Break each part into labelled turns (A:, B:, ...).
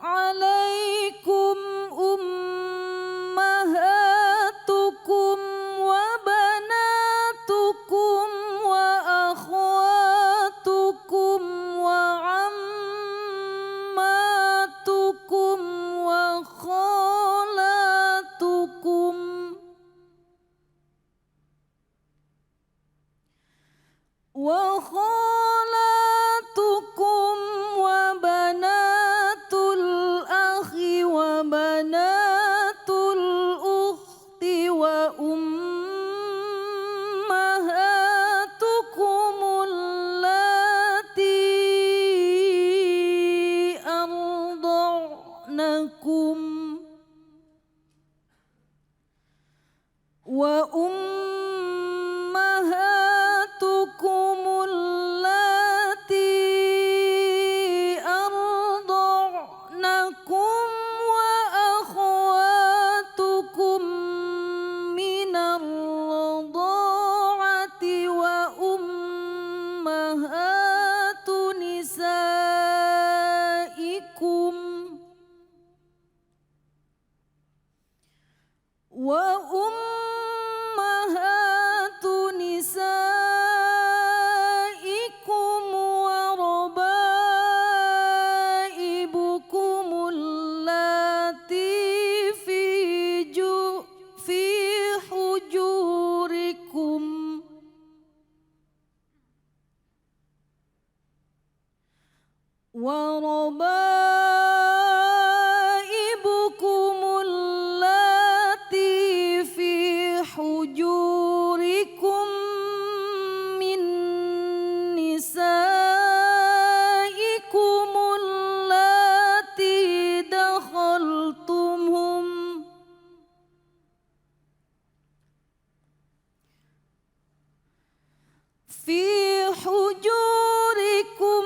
A: عليكم أمهاتكم وبناتكم وأخواتكم وعماتكم وخالاتكم وبنات الأخ وبنات الأخت وأمهاتكم اللاتي أرضعنكم وأمهاتكم اللاتي أرضعنكم وأخواتكم من الرضاعة وأمهات نسائكم وربائبكم اللاتي في حجوركم وربائبكم اللاتي في حجوركم من نسائكم اللاتي دخلتمهم في حجوركم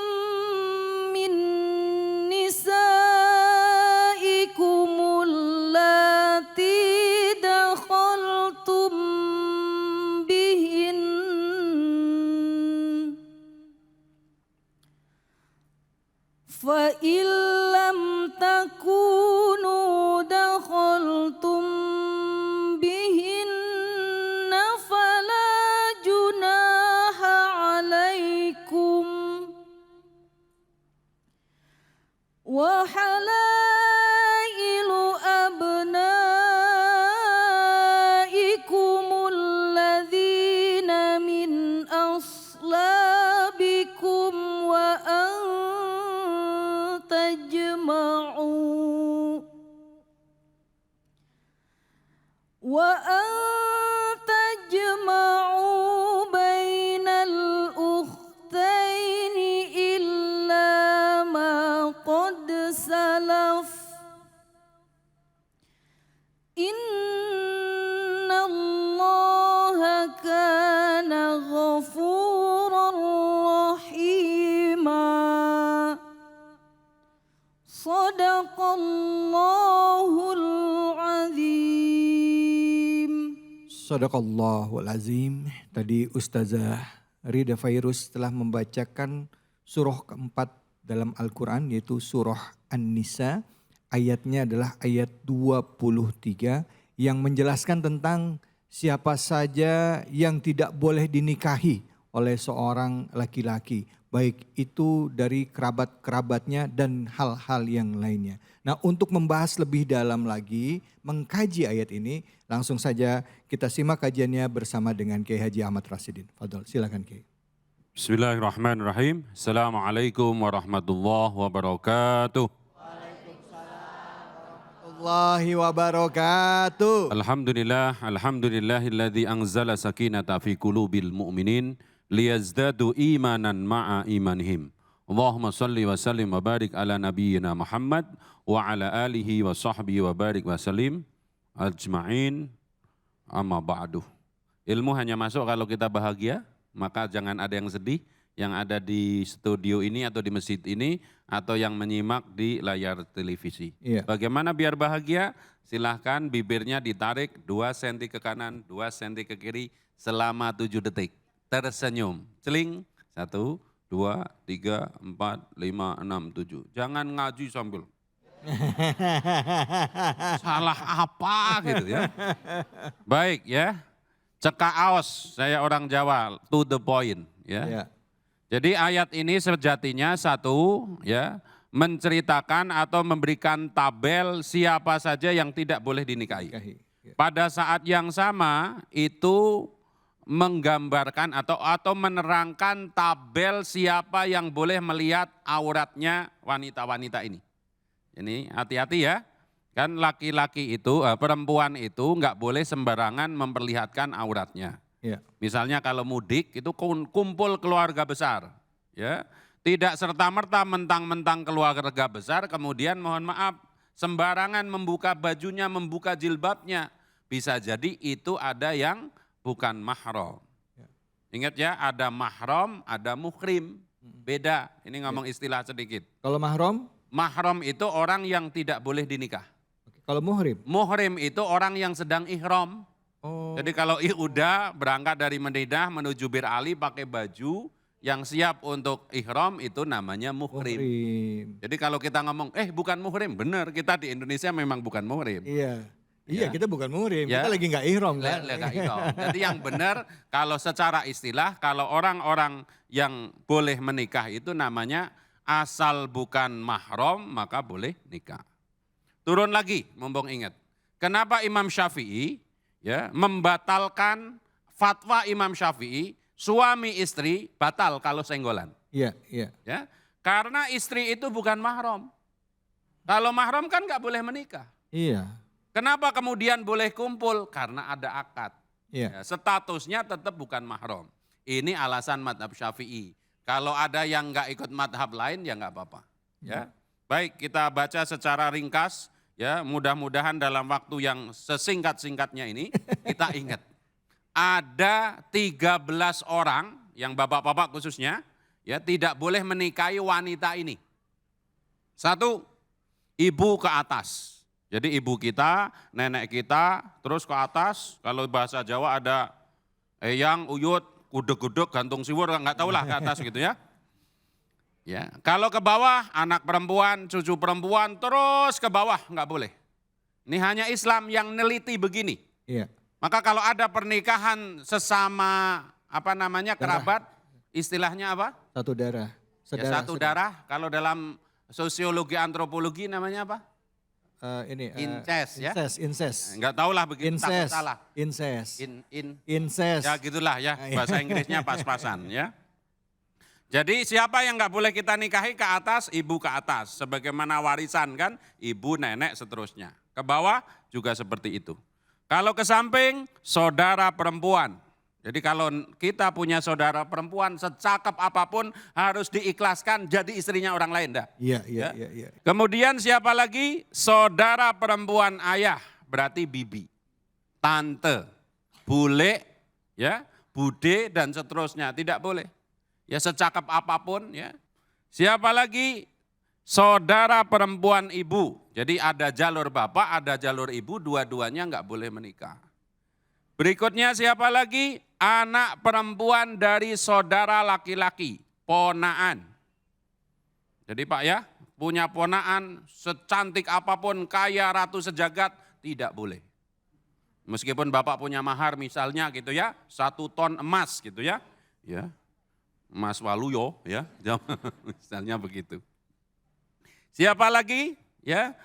A: من نسائكم اللاتي دخلتم بهن فإن لم تكونوا دخلتم بهن فلا جناح عليكم وحلائل أبنائكم الذين من أصلابكم وأن تجمعوا بين الأختين إلا ما قد سلف إن الله كان غفورا رحيما صدق الله العظيم.
B: Shadaqallahul azim. Tadi Ustazah Rida Fairuz telah membacakan surah keempat dalam Al-Quran, yaitu surah An-Nisa. Ayatnya adalah ayat 23 yang menjelaskan tentang siapa saja yang tidak boleh dinikahi oleh seorang laki-laki, baik itu dari kerabat-kerabatnya dan hal-hal yang lainnya. Nah, untuk membahas lebih dalam lagi, mengkaji ayat ini, langsung saja kita simak kajiannya bersama dengan Kiai Haji Ahmad Rasidin. Fadol, silakan Kiai.
C: Bismillahirrahmanirrahim. Assalamualaikum warahmatullahi wabarakatuh.
B: Warahmatullahi wabarakatuh.
C: Alhamdulillahilladzi anzala sakinata fi qulubil mu'minin liyazdadu imanan ma'a imanihim. Allahumma salli wa sallim wa barik ala nabiyyina Muhammad wa ala alihi wa sahbihi wa barik wa sallim ajma'in, amma ba'du. Ilmu hanya masuk kalau kita bahagia, maka jangan ada yang sedih yang ada di studio ini atau di masjid ini atau yang menyimak di layar televisi.
B: Iya.
C: Bagaimana biar bahagia? Silahkan bibirnya ditarik 2 cm ke kanan, 2 cm ke kiri selama 7 detik. Tersenyum. Celing. 1, 2, 3, 4, 5, 6, 7. Jangan ngaji sambil. Salah apa gitu ya. Baik ya. Cekaos, saya orang Jawa, to the point ya.
B: Ya.
C: Jadi ayat ini sejatinya satu ya, menceritakan atau memberikan tabel siapa saja yang tidak boleh dinikahi.
B: Nikahi. Ya.
C: Pada saat yang sama itu menggambarkan atau menerangkan tabel siapa yang boleh melihat auratnya wanita-wanita ini. Ini hati-hati ya. Kan laki-laki itu, perempuan itu nggak boleh sembarangan memperlihatkan auratnya.
B: Ya.
C: Misalnya kalau mudik itu kumpul keluarga besar. Ya. Tidak serta-merta mentang-mentang keluarga besar kemudian mohon maaf sembarangan membuka bajunya, membuka jilbabnya. Bisa jadi itu ada yang bukan mahram.
B: Ya.
C: Ingat ya, ada mahram, ada muhrim. Beda, ini ngomong istilah sedikit.
B: Kalau mahram?
C: Mahram itu orang yang tidak boleh dinikah.
B: Kalau muhrim?
C: Muhrim itu orang yang sedang ihram.
B: Oh.
C: Jadi kalau udah berangkat dari Madinah menuju Bir Ali pakai baju yang siap untuk ihram itu namanya muhrim.
B: Muhrim.
C: Jadi kalau kita ngomong, bukan muhrim, benar kita di Indonesia memang bukan muhrim.
B: Iya. Iya,
C: Ya.
B: kita bukan muhrim,
C: Ya.
B: kita lagi nggak ihram kan?
C: Nggak ihram. Jadi yang benar kalau secara istilah, kalau orang-orang yang boleh menikah itu namanya asal bukan mahram maka boleh nikah. Turun lagi, mumpung ingat. Kenapa Imam Syafi'i ya membatalkan fatwa Imam Syafi'i suami istri batal kalau senggolan?
B: Iya, iya.
C: Ya, karena istri itu bukan mahram. Kalau mahram kan nggak boleh menikah.
B: Iya.
C: Kenapa kemudian boleh kumpul? Karena ada akad.
B: Iya.
C: Ya, statusnya tetap bukan mahram. Ini alasan madhab Syafi'i. Kalau ada yang nggak ikut madhab lain ya nggak apa-apa. Ya, baik kita baca secara ringkas. Ya, mudah-mudahan dalam waktu yang sesingkat-singkatnya ini kita ingat. Ada 13 orang yang bapak-bapak khususnya ya tidak boleh menikahi wanita ini. Satu, ibu ke atas. Jadi ibu kita, nenek kita, terus ke atas. Kalau bahasa Jawa ada eyang, uyut, gudeg-gudeg, gantung siwur, nggak tahu lah ke atas gitu ya. Ya, kalau ke bawah anak perempuan, cucu perempuan, terus ke bawah nggak boleh. Ini hanya Islam yang neliti begini.
B: Iya.
C: Maka kalau ada pernikahan sesama kerabat, istilahnya apa?
B: Satu darah.
C: Ya, satu darah. Kalau dalam sosiologi antropologi namanya apa? Incest ya.
B: Incest.
C: Enggak tahu lah begitu, takut
B: Incest.
C: salah.
B: Incest.
C: Incest. Ya gitulah ya, bahasa Inggrisnya pas-pasan ya. Jadi siapa yang nggak boleh kita nikahi ke atas, ibu ke atas. Sebagaimana warisan kan, ibu, nenek, seterusnya. Ke bawah juga seperti itu. Kalau ke samping, saudara perempuan. Jadi kalau kita punya saudara perempuan, secakep apapun harus diikhlaskan jadi istrinya orang lain. Dah.
B: Iya.
C: Kemudian siapa lagi? Saudara perempuan ayah, berarti bibi, tante, bule, ya, bude dan seterusnya, tidak boleh. Ya secakap apapun ya. Siapa lagi? Saudara perempuan ibu. Jadi ada jalur bapak, ada jalur ibu, dua-duanya enggak boleh menikah. Berikutnya siapa lagi? Anak perempuan dari saudara laki-laki, ponaan. Jadi Pak ya, punya ponaan secantik apapun, kaya ratu sejagat, tidak boleh. Meskipun bapak punya mahar misalnya gitu ya, 1 ton emas gitu ya. Ya. Mas Waluyo ya, misalnya begitu. Siapa lagi? Ya,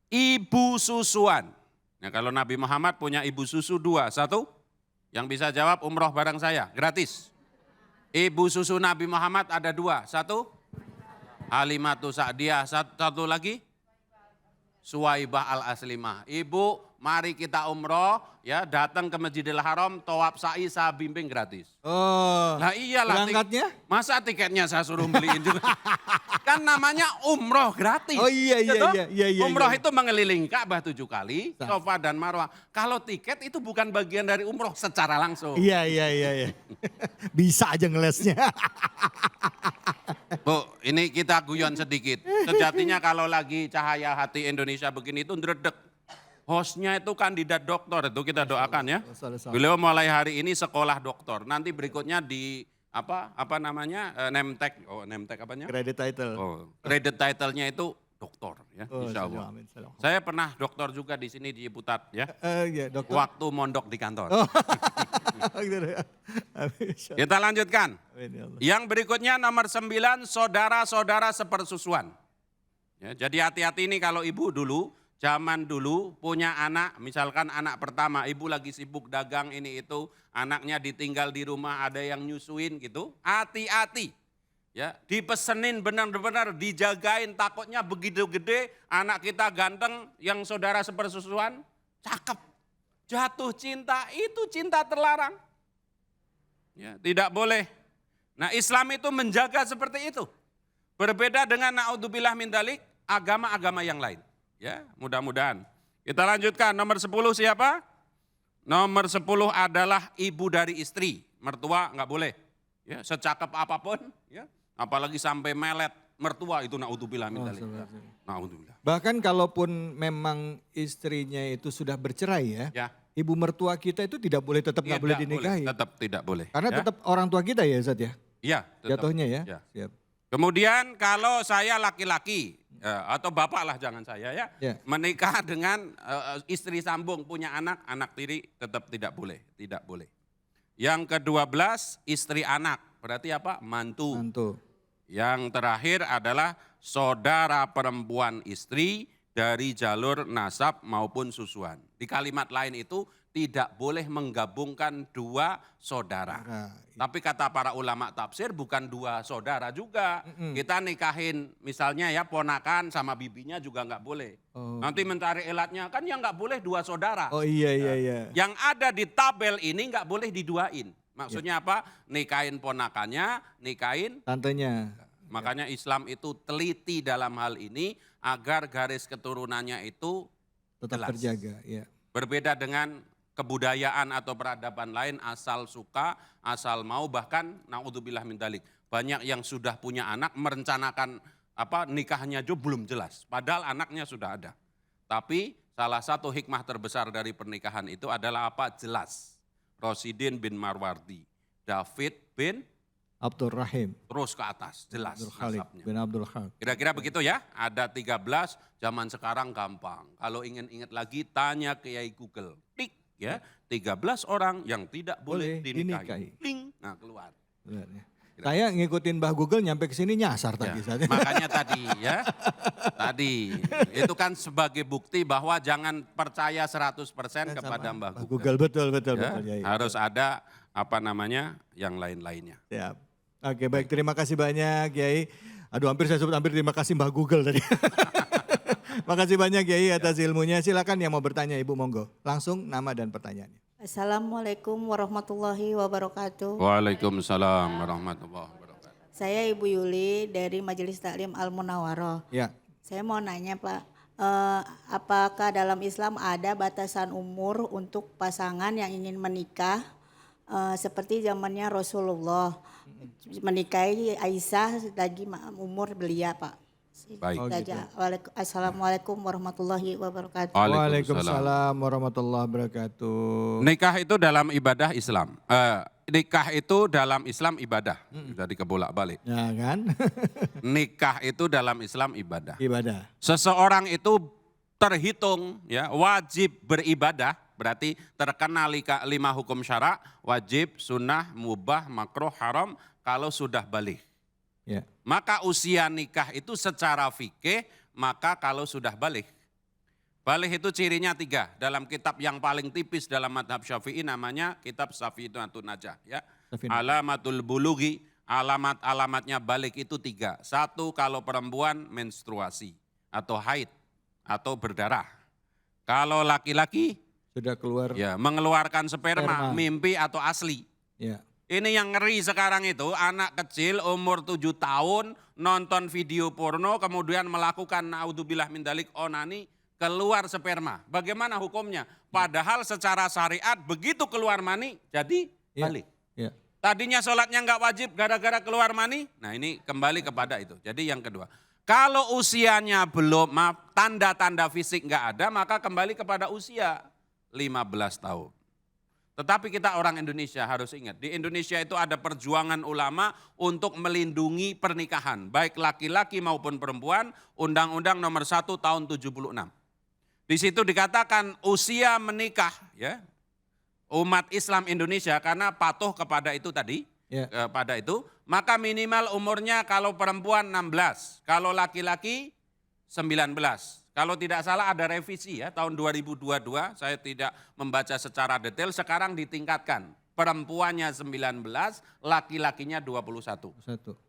C: ibu susuan. Nah kalau Nabi Muhammad punya ibu susu 2, 1 yang bisa jawab umroh bareng saya, gratis. Ibu susu Nabi Muhammad ada 2, 1 Halimatu Sa'diyah, 1 lagi Suwaibah al-Aslimah. Ibu, mari kita umroh, ya datang ke Masjidil Haram, tawaf sa'i saya bimbing gratis.
B: Oh.
C: Lah iyalah.
B: Berangkatnya?
C: Masa tiketnya saya suruh beliin juga? Kan namanya umroh gratis.
B: Oh iya.
C: Umroh itu mengelilingi Ka'bah 7 kali, Safa dan Marwah. Kalau tiket itu bukan bagian dari umroh secara langsung.
B: Iya. Bisa aja ngelesnya.
C: Bu, ini kita guyon sedikit. Sejatinya kalau lagi cahaya hati Indonesia begini itu ndredeg. Hostnya itu kandidat doktor, itu kita doakan ya. Beliau mulai hari ini sekolah doktor. Nanti berikutnya di Nemtek. Oh, Nemtek apanya?
B: Credit title.
C: Oh, credit title-nya itu doktor ya,
B: Oh,
C: insya Allah.
B: amin, salam.
C: Saya pernah doktor juga di sini di Ciputat ya,
B: Ya, dokter.
C: waktu mondok di kantor.
B: Gitu ya. Amin, insya Allah.
C: Kita lanjutkan.
B: Amin, ya Allah.
C: Yang berikutnya nomor 9, saudara-saudara sepersusuan. Ya, jadi hati-hati nih kalau ibu dulu, zaman dulu punya anak, misalkan anak pertama, ibu lagi sibuk dagang ini itu, anaknya ditinggal di rumah, ada yang nyusuin gitu, hati-hati. Ya, dipesenin benar-benar dijagain, takutnya begitu gede anak kita ganteng yang saudara sepersusuan, cakep. Jatuh cinta, itu cinta terlarang. Ya, tidak boleh. Nah, Islam itu menjaga seperti itu. Berbeda dengan naudzubillah min dzalik, agama-agama yang lain. Ya, mudah-mudahan. Kita lanjutkan, nomor 10 siapa? Nomor 10 adalah ibu dari istri. Mertua enggak boleh. Ya, secakep apapun, ya. Apalagi sampai melet mertua itu naudzubillah min dzalik. Naudzubillah.
B: Bahkan kalaupun memang istrinya itu sudah bercerai ya,
C: Ya.
B: ibu mertua kita itu tidak boleh tetap nggak boleh dinikahi.
C: Tetap tidak boleh.
B: Karena
C: ya.
B: tetap orang tua kita ya Ustaz ya,
C: Iya, tetap.
B: jatuhnya ya.
C: Ya.
B: Siap.
C: Kemudian kalau saya laki-laki atau bapak lah jangan saya ya,
B: Ya.
C: menikah dengan istri sambung punya anak, anak tiri tetap tidak boleh, tidak boleh. Yang ke-12 istri anak, berarti apa? Mantu.
B: Mantu.
C: Yang terakhir adalah saudara perempuan istri dari jalur nasab maupun susuan. Di kalimat lain itu tidak boleh menggabungkan dua saudara.
B: Nah,
C: Tapi kata para ulama tafsir bukan dua saudara juga. Kita nikahin misalnya ya ponakan sama bibinya juga nggak boleh.
B: Oh.
C: Nanti mencari elatnya kan yang nggak boleh dua saudara.
B: Oh iya iya iya.
C: Yang ada di tabel ini nggak boleh diduain. Maksudnya apa? Nikahin ponakannya, nikahin.
B: Tantenya.
C: Makanya Islam itu teliti dalam hal ini agar garis keturunannya itu
B: Tetap
C: jelas.
B: terjaga. Ya.
C: Berbeda dengan kebudayaan atau peradaban lain asal suka, asal mau, bahkan naudzubillah min dzalik. Banyak yang sudah punya anak merencanakan nikahnya juga belum jelas. Padahal anaknya sudah ada. Tapi salah satu hikmah terbesar dari pernikahan itu adalah apa? Jelas. Rosidin bin Marwardi, David bin
B: Abdul Rahim.
C: terus ke atas, jelas
B: Abdul Khalid
C: nasabnya.
B: bin Abdul Khalid.
C: Kira-kira begitu ya, ada 13, zaman sekarang gampang. Kalau ingin ingat lagi tanya Kiai Google, klik ya, 13 orang yang tidak boleh
B: Boleh
C: dinikahi.
B: dinikahi.
C: Kling, nah keluar.
B: Benar, ya. Saya ngikutin Mbah Google nyampe ke sini nyasar
C: Ya,
B: tadi.
C: makanya tadi ya, tadi itu kan sebagai bukti bahwa jangan percaya 100% kepada Mbah Google.
B: Betul betul
C: Ya,
B: betul. Ya, ya.
C: harus ada yang lain-lainnya.
B: Siap. Oke baik, terima kasih banyak Kiai. Aduh hampir saya sebut terima kasih Mbah Google tadi. Makasih banyak Kiai atas ilmunya. Silakan yang mau bertanya Ibu monggo. Langsung nama dan pertanyaannya.
D: Assalamualaikum warahmatullahi wabarakatuh.
C: Waalaikumsalam warahmatullahi wabarakatuh.
D: Saya Ibu Yuli dari Majelis Taklim Al Munawwaroh.
B: Ya.
D: Saya mau nanya Pak, apakah dalam Islam ada batasan umur untuk pasangan yang ingin menikah seperti zamannya Rasulullah menikahi Aisyah lagi umur belia Pak?
C: Baik.
D: Saja. Assalamualaikum warahmatullahi wabarakatuh.
B: Waalaikumsalam warahmatullahi wabarakatuh.
C: Nikah itu dalam ibadah Islam. Nikah itu dalam Islam ibadah. Jadi kebolak-balik.
B: Ya kan?
C: Nikah itu dalam Islam ibadah.
B: Ibadah.
C: Seseorang itu terhitung ya wajib beribadah, berarti terkena 5 hukum syara, wajib, sunnah, mubah, makruh, haram kalau sudah balik.
B: Ya.
C: Maka usia nikah itu secara fikih, maka kalau sudah balik. Balik itu cirinya 3. Dalam kitab yang paling tipis dalam madhab syafi'i namanya kitab Safinatun Najah. Ya. Alamatul bulugi, alamat-alamatnya balik itu 3. 1 kalau perempuan menstruasi atau haid atau berdarah. Kalau laki-laki
B: Sudah keluar.
C: ya mengeluarkan sperma, mimpi atau asli.
B: Ya.
C: Ini yang ngeri sekarang itu, anak kecil umur 7 tahun nonton video porno kemudian melakukan naudzubillah min dzalik onani, keluar sperma. Bagaimana hukumnya? Padahal secara syariat begitu keluar mani jadi balik.
B: Ya.
C: Tadinya sholatnya nggak wajib gara-gara keluar mani. Nah ini kembali kepada itu. Jadi yang kedua, kalau usianya belum, tanda-tanda fisik nggak ada, maka kembali kepada usia 15 tahun. Tetapi kita orang Indonesia harus ingat, di Indonesia itu ada perjuangan ulama untuk melindungi pernikahan, baik laki-laki maupun perempuan, Undang-Undang Nomor 1 Tahun 76. Di situ dikatakan usia menikah ya umat Islam Indonesia karena patuh kepada itu tadi, kepada itu, maka minimal umurnya kalau perempuan 16, kalau laki-laki 19. Kalau tidak salah ada revisi ya tahun 2022, saya tidak membaca secara detail, sekarang ditingkatkan. Perempuannya 19, laki-lakinya 21.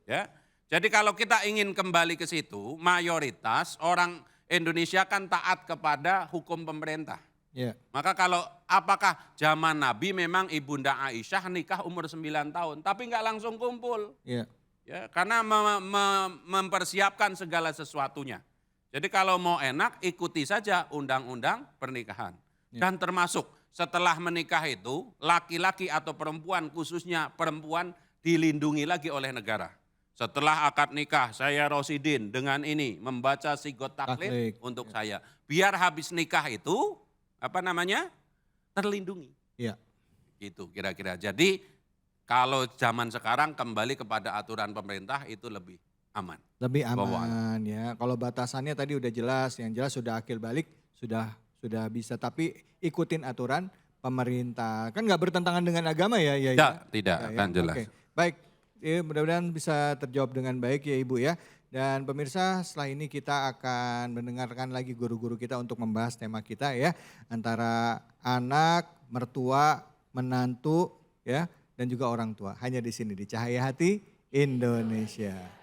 C: Ya. Jadi kalau kita ingin kembali ke situ, mayoritas orang Indonesia kan taat kepada hukum pemerintah.
B: Ya.
C: Maka kalau apakah zaman Nabi memang Ibunda Aisyah nikah umur 9 tahun, tapi nggak langsung kumpul.
B: Ya.
C: Ya, karena mempersiapkan segala sesuatunya. Jadi kalau mau enak ikuti saja undang-undang pernikahan. Dan termasuk setelah menikah itu laki-laki atau perempuan, khususnya perempuan dilindungi lagi oleh negara. Setelah akad nikah saya Rosidin dengan ini membaca sigot taklid untuk saya. Biar habis nikah itu terlindungi.
B: Iya.
C: Gitu kira-kira. Jadi kalau zaman sekarang kembali kepada aturan pemerintah itu lebih aman.
B: Lebih aman ya. Kalau batasannya tadi udah jelas, yang jelas sudah akil balik, sudah bisa. Tapi ikutin aturan pemerintah. Kan nggak bertentangan dengan agama ya?
C: Tidak, kan jelas.
B: Oke. Baik, mudah-mudahan bisa terjawab dengan baik ya Ibu ya. Dan pemirsa, setelah ini kita akan mendengarkan lagi guru-guru kita untuk membahas tema kita ya. Antara anak, mertua, menantu ya, dan juga orang tua. Hanya di sini di Cahaya Hati Indonesia.